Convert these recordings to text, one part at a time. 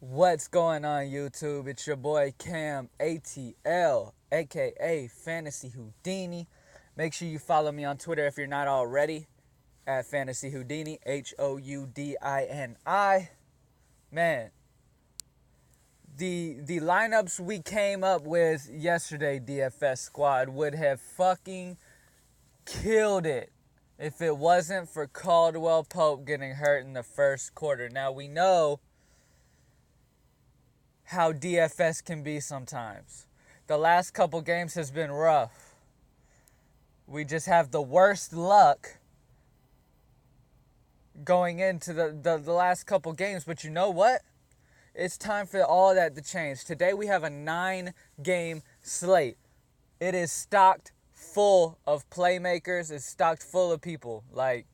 What's going on, YouTube? It's your boy Cam ATL, aka Fantasy Houdini. Make sure you follow me on Twitter if you're not already at Fantasy Houdini, Houdini. Man, the lineups we came up with yesterday, DFS squad, would have fucking killed it if it wasn't for Caldwell Pope getting hurt in the first quarter. Now we know how DFS can be sometimes. The last couple games has been rough. We just have the worst luck going into the last couple games. But you know what? It's time for all that to change. Today we have a 9-game slate. It is stocked full of playmakers. It's stocked full of people. Like,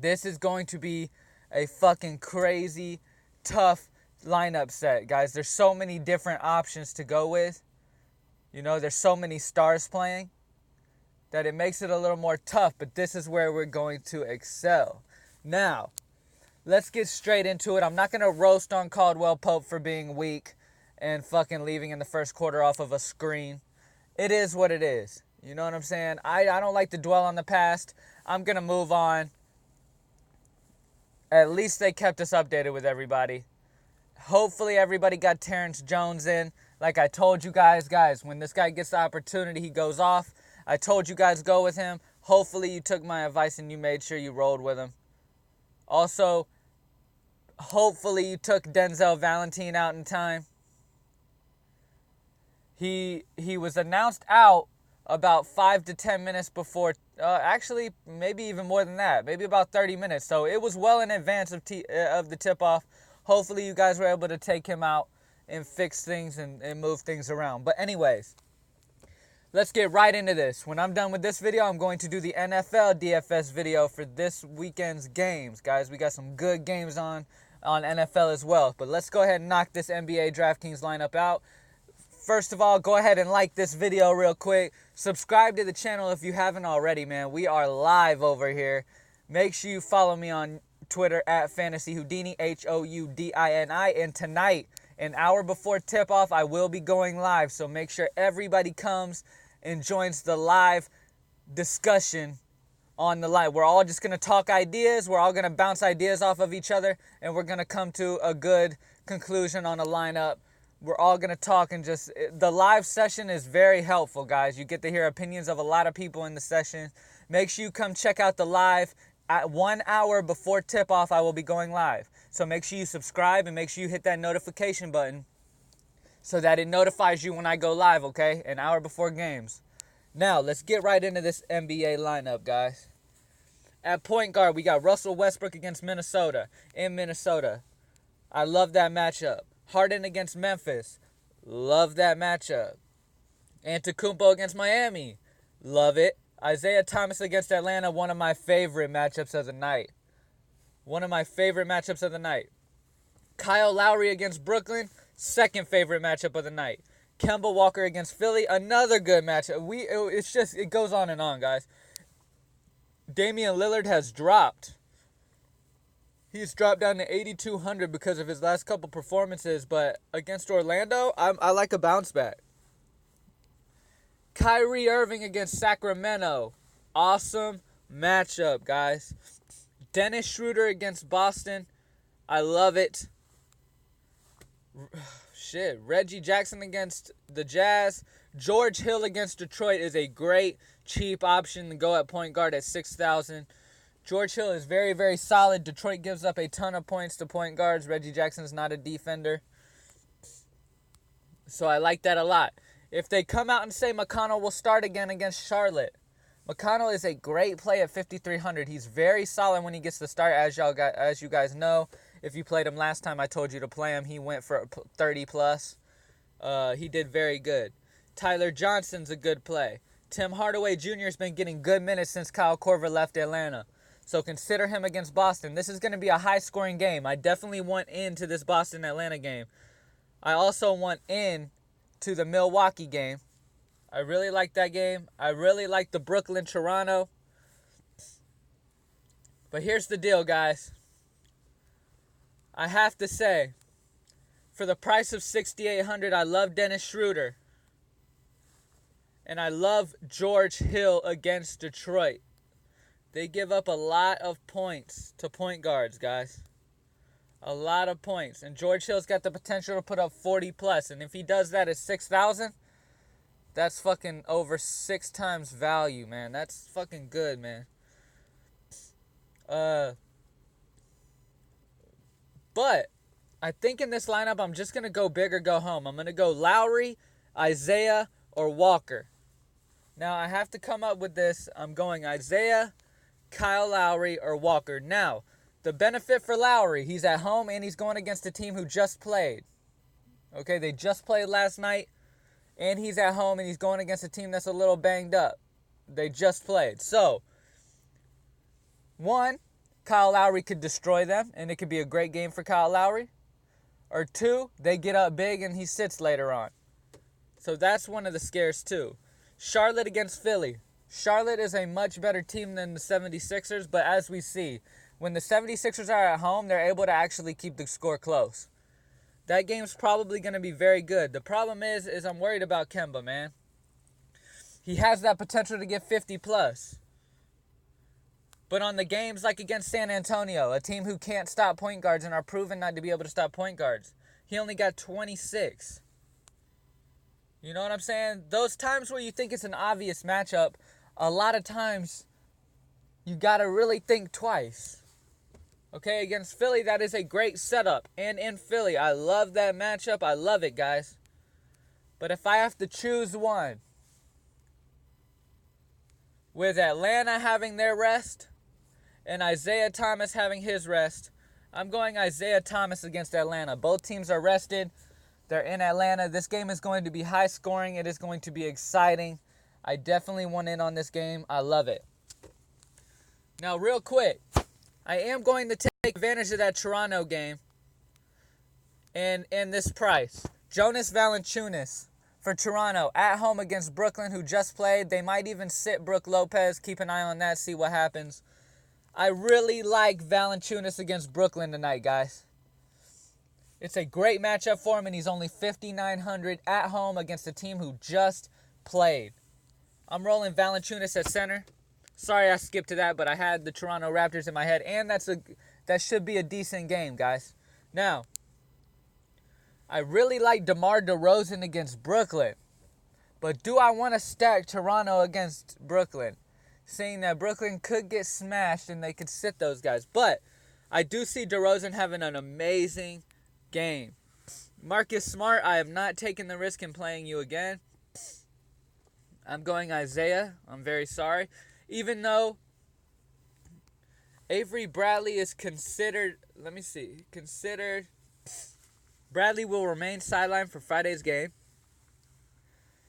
this is going to be a fucking crazy, tough lineup set, guys. There's so many different options to go with. You know, there's so many stars playing that it makes it a little more tough, but this is where we're going to excel. Now, let's get straight into it. I'm not going to roast on Caldwell Pope for being weak and fucking leaving in the first quarter off of a screen. It is what it is. You know what I'm saying? I don't like to dwell on the past. I'm going to move on. At least they kept us updated with everybody. Hopefully everybody got Terrence Jones in. Like I told you guys, when this guy gets the opportunity, he goes off. I told you guys go with him. Hopefully you took my advice and you made sure you rolled with him. Also, hopefully you took Denzel Valentine out in time. He was announced out about 5 to 10 minutes before, actually maybe even more than that, maybe about 30 minutes. So it was well in advance of the tip-off. Hopefully you guys were able to take him out and fix things and move things around. But anyways, let's get right into this. When I'm done with this video, I'm going to do the NFL DFS video for this weekend's games. Guys, we got some good games on NFL as well. But let's go ahead and knock this NBA DraftKings lineup out. First of all, go ahead and like this video real quick. Subscribe to the channel if you haven't already, man. We are live over here. Make sure you follow me on Twitter at Fantasy Houdini, Houdini. And tonight, an hour before tip-off, I will be going live. So make sure everybody comes and joins the live discussion on the live. We're all just going to talk ideas. We're all going to bounce ideas off of each other. And we're going to come to a good conclusion on a lineup. We're all going to talk and just... The live session is very helpful, guys. You get to hear opinions of a lot of people in the session. Make sure you come check out the live. At 1 hour before tip-off, I will be going live. So make sure you subscribe and make sure you hit that notification button so that it notifies you when I go live, okay? An hour before games. Now, let's get right into this NBA lineup, guys. At point guard, we got Russell Westbrook against Minnesota. In Minnesota. I love that matchup. Harden against Memphis. Love that matchup. Antetokounmpo against Miami. Love it. Isaiah Thomas against Atlanta, one of my favorite matchups of the night. Kyle Lowry against Brooklyn, second favorite matchup of the night. Kemba Walker against Philly, another good matchup. It goes on and on, guys. Damian Lillard has dropped. He's dropped down to 8,200 because of his last couple performances, but against Orlando, I like a bounce back. Kyrie Irving against Sacramento. Awesome matchup, guys. Dennis Schroeder against Boston. I love it. Reggie Jackson against the Jazz. George Hill against Detroit is a great, cheap option to go at point guard at 6,000. George Hill is very, very solid. Detroit gives up a ton of points to point guards. Reggie Jackson is not a defender. So I like that a lot. If they come out and say McConnell will start again against Charlotte, McConnell is a great play at 5,300. He's very solid when he gets the start, as you guys know. If you played him last time, I told you to play him. He went for 30+. He did very good. Tyler Johnson's a good play. Tim Hardaway Jr. has been getting good minutes since Kyle Korver left Atlanta. So consider him against Boston. This is going to be a high-scoring game. I definitely want into this Boston-Atlanta game. I also want in to the Milwaukee game. I really like that game. I really like the Brooklyn-Toronto. But here's the deal, guys. I have to say, for the price of $6,800, I love Dennis Schroeder. And I love George Hill against Detroit. They give up a lot of points to point guards, guys. A lot of points. And George Hill's got the potential to put up 40 plus. And if he does that at 6,000, that's fucking over 6 times value, man. That's fucking good, man. But I think in this lineup, I'm just going to go big or go home. I'm going to go Lowry, Isaiah, or Walker. Now, I have to come up with this. I'm going Isaiah, Kyle Lowry, or Walker. Now, the benefit for Lowry, he's at home and he's going against a team who just played. Okay, they just played last night, and he's at home and he's going against a team that's a little banged up. They just played. So, one, Kyle Lowry could destroy them, and it could be a great game for Kyle Lowry. Or two, they get up big and he sits later on. So that's one of the scares too. Charlotte against Philly. Charlotte is a much better team than the 76ers, but as we see, when the 76ers are at home, they're able to actually keep the score close. That game's probably going to be very good. The problem is I'm worried about Kemba, man. He has that potential to get 50 plus. But on the games like against San Antonio, a team who can't stop point guards and are proven not to be able to stop point guards, he only got 26. You know what I'm saying? Those times where you think it's an obvious matchup, a lot of times you got to really think twice. Okay, against Philly, that is a great setup. And in Philly, I love that matchup. I love it, guys. But if I have to choose one, with Atlanta having their rest and Isaiah Thomas having his rest, I'm going Isaiah Thomas against Atlanta. Both teams are rested. They're in Atlanta. This game is going to be high scoring. It is going to be exciting. I definitely want in on this game. I love it. Now, real quick, I am going to take advantage of that Toronto game and this price. Jonas Valanciunas for Toronto at home against Brooklyn, who just played. They might even sit Brook Lopez. Keep an eye on that. See what happens. I really like Valanciunas against Brooklyn tonight, guys. It's a great matchup for him, and he's only 5,900 at home against a team who just played. I'm rolling Valanciunas at center. Sorry I skipped to that, but I had the Toronto Raptors in my head, and that should be a decent game, guys. Now, I really like DeMar DeRozan against Brooklyn, but do I want to stack Toronto against Brooklyn? Seeing that Brooklyn could get smashed and they could sit those guys. But I do see DeRozan having an amazing game. Marcus Smart, I have not taken the risk in playing you again. I'm going Isaiah. I'm very sorry. Even though Avery Bradley is considered, Bradley will remain sidelined for Friday's game.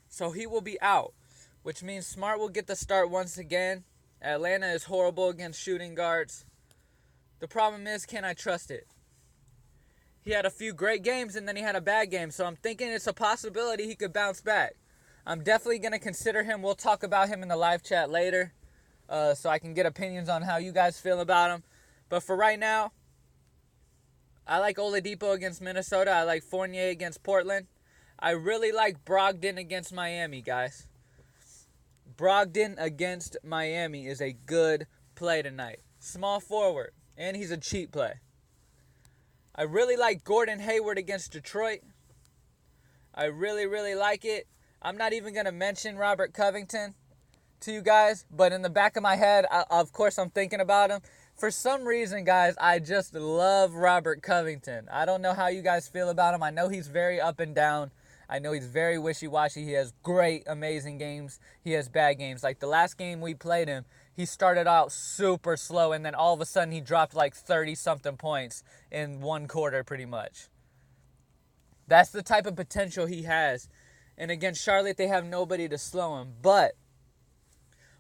So he will be out, which means Smart will get the start once again. Atlanta is horrible against shooting guards. The problem is, can I trust it? He had a few great games and then he had a bad game, so I'm thinking it's a possibility he could bounce back. I'm definitely going to consider him. We'll talk about him in the live chat later, so I can get opinions on how you guys feel about him. But for right now, I like Oladipo against Minnesota. I like Fournier against Portland. I really like Brogdon against Miami, guys. Brogdon against Miami is a good play tonight. Small forward, and he's a cheap play. I really like Gordon Hayward against Detroit. I really, really like it. I'm not even going to mention Robert Covington to you guys, but in the back of my head, of course, I'm thinking about him. For some reason, guys, I just love Robert Covington. I don't know how you guys feel about him. I know he's very up and down. I know he's very wishy-washy. He has great, amazing games. He has bad games. Like the last game we played him, he started out super slow, and then all of a sudden he dropped like 30-something points in one quarter pretty much. That's the type of potential he has. And against Charlotte, they have nobody to slow him. But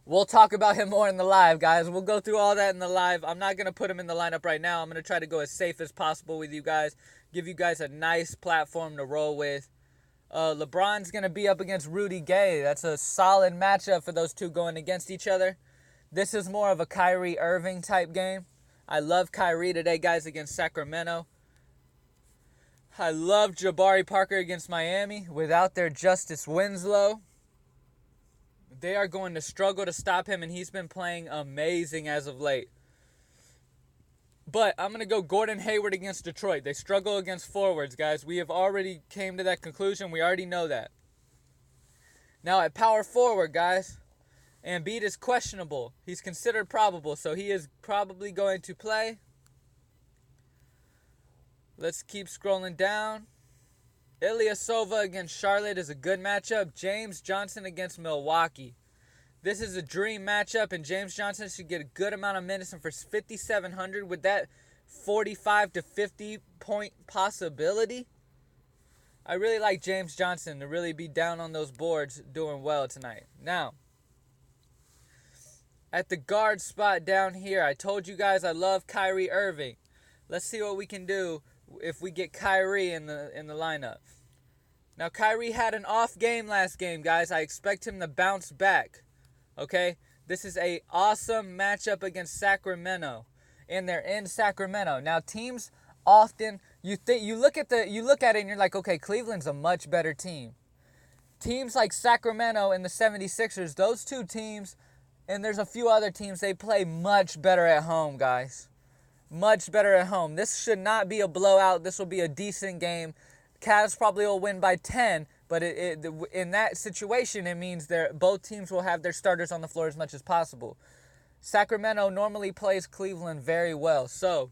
we'll talk about him more in the live, guys. We'll go through all that in the live. I'm not going to put him in the lineup right now. I'm going to try to go as safe as possible with you guys. Give you guys a nice platform to roll with. LeBron's going to be up against Rudy Gay. That's a solid matchup for those two going against each other. This is more of a Kyrie Irving type game. I love Kyrie today, guys, against Sacramento. I love Jabari Parker against Miami. Without their Justice Winslow, they are going to struggle to stop him, and he's been playing amazing as of late. But I'm going to go Gordon Hayward against Detroit. They struggle against forwards, guys. We have already came to that conclusion. We already know that. Now at power forward, guys, Embiid is questionable. He's considered probable, so he is probably going to play. Let's keep scrolling down. Ilyasova against Charlotte is a good matchup. James Johnson against Milwaukee. This is a dream matchup, and James Johnson should get a good amount of minutes. And for 5,700, with that 45 to 50 point possibility, I really like James Johnson to really be down on those boards doing well tonight. Now, at the guard spot down here, I told you guys I love Kyrie Irving. Let's see what we can do if we get Kyrie in the lineup. Now, Kyrie had an off game last game, guys. I expect him to bounce back. Okay? This is a awesome matchup against Sacramento, and they're in Sacramento. Now, teams often you look at it and you're like, okay, Cleveland's a much better team. Teams like Sacramento and the 76ers, those two teams, and there's a few other teams, they play much better at home, guys. Much better at home. This should not be a blowout. This will be a decent game. Cavs probably will win by 10, but in that situation, it means both teams will have their starters on the floor as much as possible. Sacramento normally plays Cleveland very well, so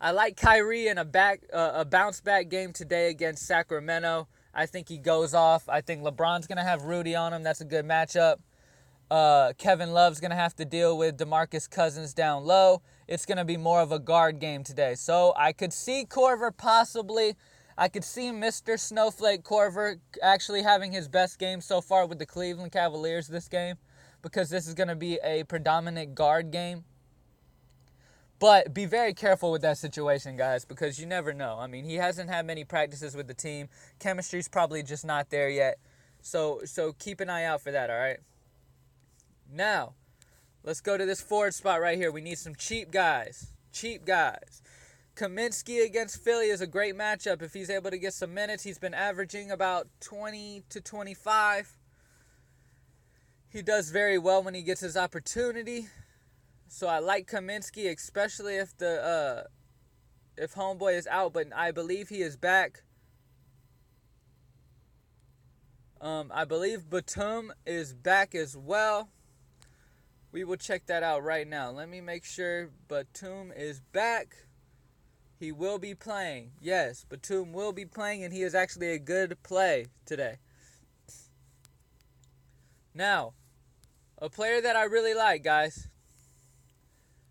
I like Kyrie in a bounce-back game today against Sacramento. I think he goes off. I think LeBron's going to have Rudy on him. That's a good matchup. Kevin Love's going to have to deal with DeMarcus Cousins down low. It's going to be more of a guard game today. So I could see Korver possibly. I could see Mr. Snowflake Korver actually having his best game so far with the Cleveland Cavaliers this game, because this is going to be a predominant guard game. But be very careful with that situation, guys, because you never know. I mean, he hasn't had many practices with the team. Chemistry's probably just not there yet. So keep an eye out for that, all right? Now, let's go to this forward spot right here. We need some cheap guys. Cheap guys. Kaminsky against Philly is a great matchup. If he's able to get some minutes, he's been averaging about 20 to 25. He does very well when he gets his opportunity. So I like Kaminsky, especially if homeboy is out, but I believe he is back. I believe Batum is back as well. We will check that out right now. Let me make sure Batum is back. He will be playing. Yes, Batum will be playing, and he is actually a good play today. Now, a player that I really like, guys.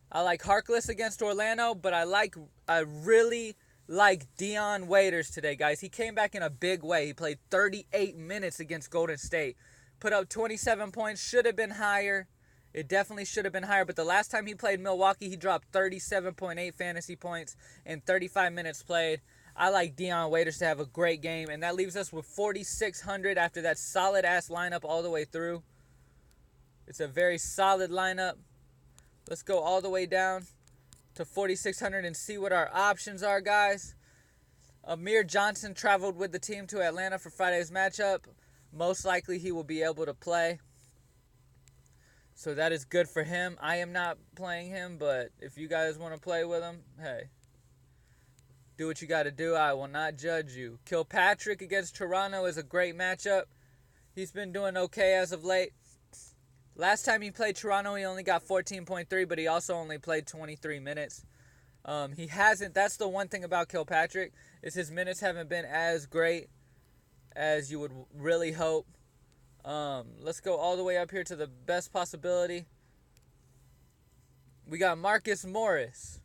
I like Harkless against Orlando, but I really like Dion Waiters today, guys. He came back in a big way. He played 38 minutes against Golden State. Put up 27 points. Should have been higher. It definitely should have been higher, but the last time he played Milwaukee, he dropped 37.8 fantasy points in 35 minutes played. I like Dion Waiters to have a great game, and that leaves us with 4,600 after that solid-ass lineup all the way through. It's a very solid lineup. Let's go all the way down to 4,600 and see what our options are, guys. Amir Johnson traveled with the team to Atlanta for Friday's matchup. Most likely he will be able to play. So that is good for him. I am not playing him, but if you guys want to play with him, hey, do what you got to do. I will not judge you. Kilpatrick against Toronto is a great matchup. He's been doing okay as of late. Last time he played Toronto, he only got 14.3, but he also only played 23 minutes. He hasn't. That's the one thing about Kilpatrick, is his minutes haven't been as great as you would really hope. Let's go all the way up here to the best possibility. We got Marcus Morris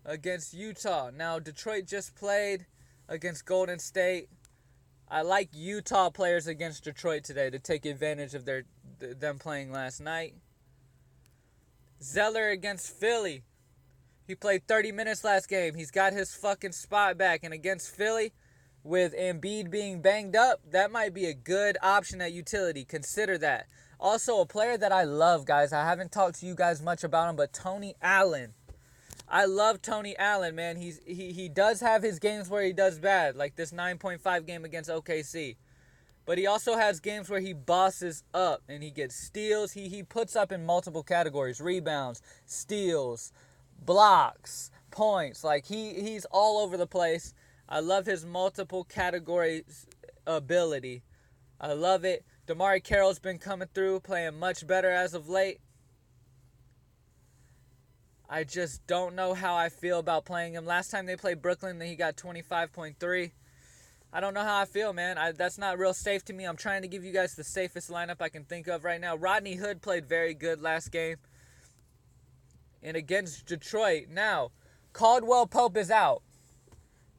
against Utah. Now, Detroit just played against Golden State. I like Utah players against Detroit today to take advantage of them playing last night. Zeller against Philly. He played 30 minutes last game. He's got his fucking spot back. And against Philly, with Embiid being banged up, that might be a good option at utility. Consider that. Also, a player that I love, guys. I haven't talked to you guys much about him, but Tony Allen. I love Tony Allen, man. He does have his games where he does bad, like this 9.5 game against OKC. But he also has games where he bosses up and he gets steals. He puts up in multiple categories: rebounds, steals, blocks, points. Like he's all over the place. I love his multiple categories ability. I love it. DeMarre Carroll's been coming through, playing much better as of late. I just don't know how I feel about playing him. Last time they played Brooklyn, he got 25.3. I don't know how I feel, man. That's not real safe to me. I'm trying to give you guys the safest lineup I can think of right now. Rodney Hood played very good last game. And against Detroit. Now, Caldwell Pope is out.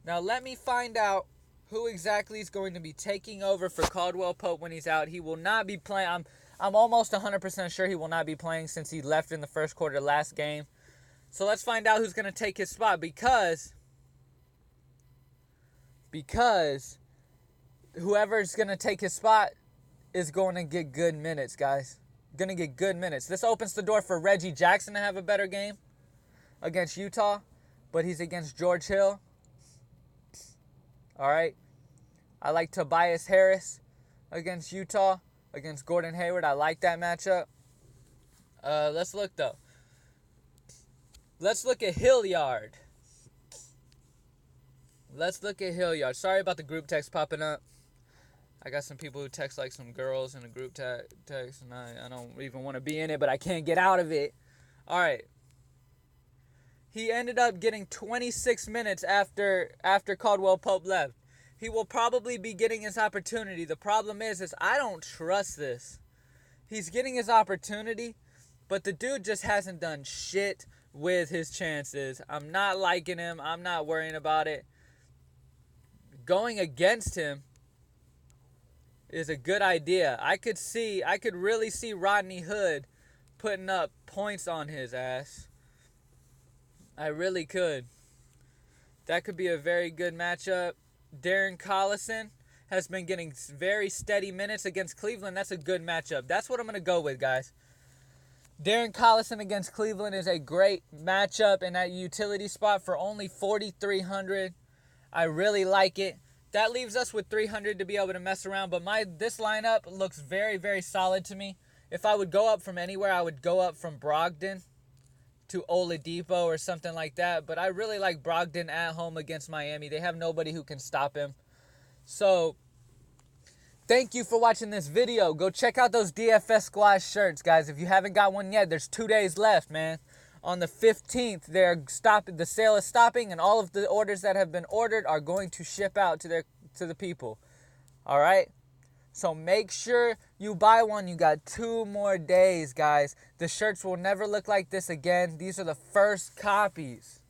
Now, let me find out who exactly is going to be taking over for Caldwell Pope when he's out. He will not be playing. I'm almost 100% sure he will not be playing since he left in the first quarter last game. So let's find out who's going to take his spot because whoever's going to take his spot is going to get good minutes, guys. Going to get good minutes. This opens the door for Reggie Jackson to have a better game against Utah, but he's against George Hill. All right. I like Tobias Harris against Utah, against Gordon Hayward. I like that matchup. Let's look, though. Let's look at Hilliard. Sorry about the group text popping up. I got some people who text like some girls in a group text, and I don't even want to be in it, but I can't get out of it. All right. He ended up getting 26 minutes after Caldwell Pope left. He will probably be getting his opportunity. The problem is I don't trust this. He's getting his opportunity, but the dude just hasn't done shit with his chances. I'm not liking him. I'm not worrying about it. Going against him is a good idea. I could really see Rodney Hood putting up points on his ass. I really could. That could be a very good matchup. Darren Collison has been getting very steady minutes against Cleveland. That's a good matchup. That's what I'm going to go with, guys. Darren Collison against Cleveland is a great matchup in that utility spot for only 4,300. I really like it. That leaves us with 300 to be able to mess around. But this lineup looks very, very solid to me. If I would go up from anywhere, I would go up from Brogdon to Oladipo or something like that. But I really like Brogdon at home against Miami. They have nobody who can stop him. So thank you for watching this video. Go check out those DFS Squad shirts, guys. If you haven't got one yet, there's 2 days left, man. On the 15th, the sale is stopping, and all of the orders that have been ordered are going to ship out to the people. All right? So make sure you buy one. You got 2 more days, guys. The shirts will never look like this again. These are the first copies.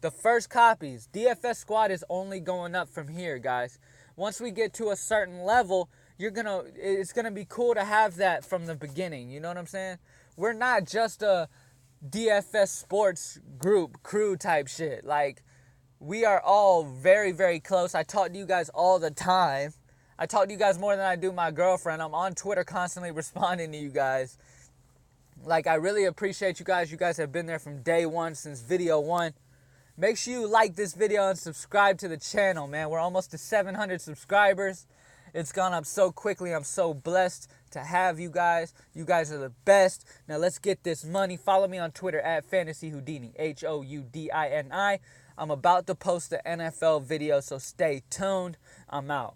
The first copies. DFS Squad is only going up from here, guys. Once we get to a certain level, it's gonna be cool to have that from the beginning. You know what I'm saying? We're not just a DFS sports crew type shit. Like, we are all very, very close. I talk to you guys all the time. I talk to you guys more than I do my girlfriend. I'm on Twitter constantly responding to you guys. Like, I really appreciate you guys. You guys have been there from day one, since video 1. Make sure you like this video and subscribe to the channel, man. We're almost to 700 subscribers. It's gone up so quickly. I'm so blessed to have you guys. You guys are the best. Now let's get this money. Follow me on Twitter at FantasyHoudini, Houdini. I'm about to post the NFL video, so stay tuned. I'm out.